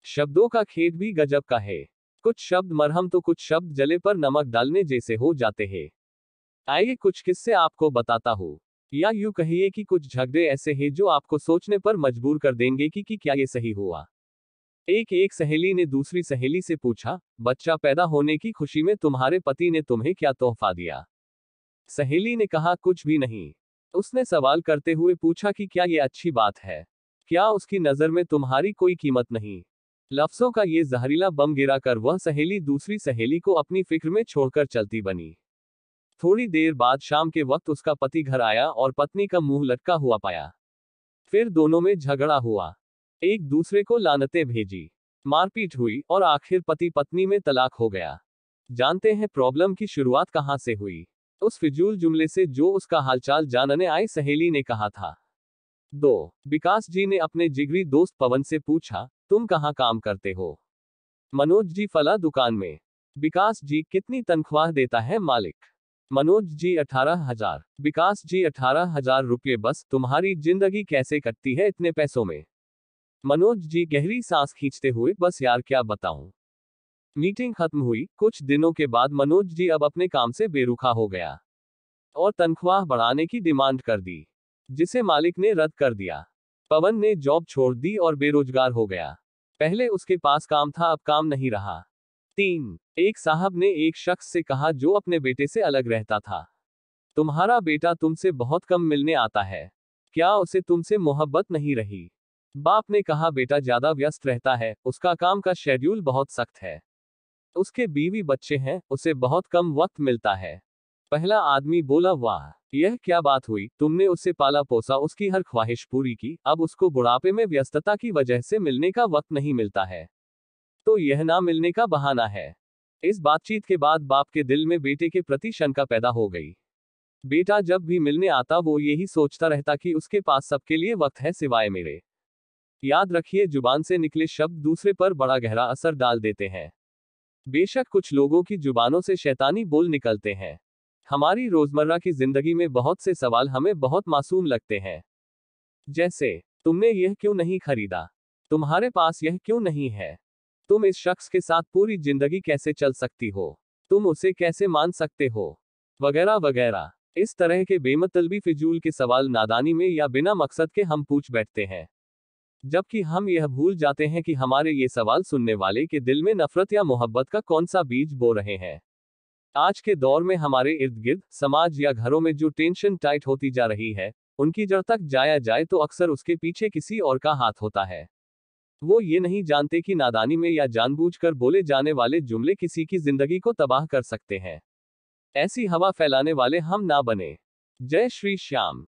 शब्दों का खेत भी गजब का है। कुछ शब्द मरहम तो कुछ शब्द जले पर नमक डालने जैसे हो जाते हैं। आइए कुछ किस्से आपको बताता हूँ। या यूं कहिए कि कुछ झगड़े ऐसे हैं जो आपको सोचने पर मजबूर कर देंगे कि क्या ये सही हुआ। एक सहेली ने दूसरी सहेली से पूछा, बच्चा पैदा होने की खुशी में तुम्हारे पति ने तुम्हें क्या तोहफा दिया? सहेली ने कहा, कुछ भी नहीं। उसने सवाल करते हुए पूछा कि क्या ये अच्छी बात है? क्या उसकी नजर में तुम्हारी कोई कीमत नहीं? लफ्जों का ये जहरीला बम गिराकर वह सहेली दूसरी सहेली को अपनी फिक्र में छोड़कर चलती बनी। थोड़ी देर बाद शाम के वक्त उसका पति घर आया और पत्नी का मुंह लटका हुआ पाया। फिर दोनों में झगड़ा हुआ, एक दूसरे को लानतें भेजी, मारपीट हुई और आखिर पति पत्नी में तलाक हो गया। जानते हैं प्रॉब्लम की शुरुआत कहां से हुई? उस फिजूल जुमले से जो उसका हालचाल जानने आई सहेली ने कहा था। 2. विकास जी ने अपने जिगरी दोस्त पवन से पूछा, तुम कहाँ काम करते हो? मनोज जी, फला दुकान में। विकास जी, कितनी तनख्वाह देता है मालिक? मनोज जी, 18,000। विकास जी, 18,000 रुपये? बस तुम्हारी जिंदगी कैसे कटती है इतने पैसों में? मनोज जी गहरी सांस खींचते हुए, बस यार क्या बताऊं। मीटिंग खत्म हुई। कुछ दिनों के बाद मनोज जी अब अपने काम से बेरुखा हो गया और तनख्वाह बढ़ाने की डिमांड कर दी, जिसे मालिक ने रद्द कर दिया। पवन ने जॉब छोड़ दी और बेरोजगार हो गया। पहले उसके पास काम था, अब काम नहीं रहा। 3. एक साहब ने एक शख्स से कहा जो अपने बेटे से अलग रहता था, तुम्हारा बेटा तुमसे बहुत कम मिलने आता है, क्या उसे तुमसे मोहब्बत नहीं रही? बाप ने कहा, बेटा ज्यादा व्यस्त रहता है, उसका काम का शेड्यूल बहुत सख्त है, उसके बीवी बच्चे हैं, उसे बहुत कम वक्त मिलता है। पहला आदमी बोला, वाह, यह क्या बात हुई, तुमने उसे पाला पोसा, उसकी हर ख्वाहिश पूरी की, अब उसको बुढ़ापे में व्यस्तता की वजह से मिलने का वक्त नहीं मिलता है, तो यह ना मिलने का बहाना है। इस बातचीत के बाद बाप के दिल में बेटे के प्रति शंका पैदा हो गई। बेटा जब भी मिलने आता वो यही सोचता रहता कि उसके पास सबके लिए वक्त है सिवाय मेरे। याद रखिए, जुबान से निकले शब्द दूसरे पर बड़ा गहरा असर डाल देते हैं। बेशक कुछ लोगों की जुबानों से शैतानी बोल निकलते हैं। हमारी रोजमर्रा की जिंदगी में बहुत से सवाल हमें बहुत मासूम लगते हैं। जैसे, तुमने यह क्यों नहीं खरीदा? तुम्हारे पास यह क्यों नहीं है? तुम इस शख्स के साथ पूरी जिंदगी कैसे चल सकती हो? तुम उसे कैसे मान सकते हो? वगैरह वगैरह। इस तरह के बेमतलबी फिजूल के सवाल नादानी में या बिना मकसद के हम पूछ बैठते हैं, जबकि हम यह भूल जाते हैं कि हमारे ये सवाल सुनने वाले के दिल में नफरत या मोहब्बत का कौन सा बीज बो रहे हैं। आज के दौर में हमारे इर्द गिर्द, समाज या घरों में जो टेंशन टाइट होती जा रही है, उनकी जड़ तक जाया जाए तो अक्सर उसके पीछे किसी और का हाथ होता है। वो ये नहीं जानते कि नादानी में या जानबूझकर बोले जाने वाले जुमले किसी की जिंदगी को तबाह कर सकते हैं। ऐसी हवा फैलाने वाले हम ना बने। जय श्री श्याम।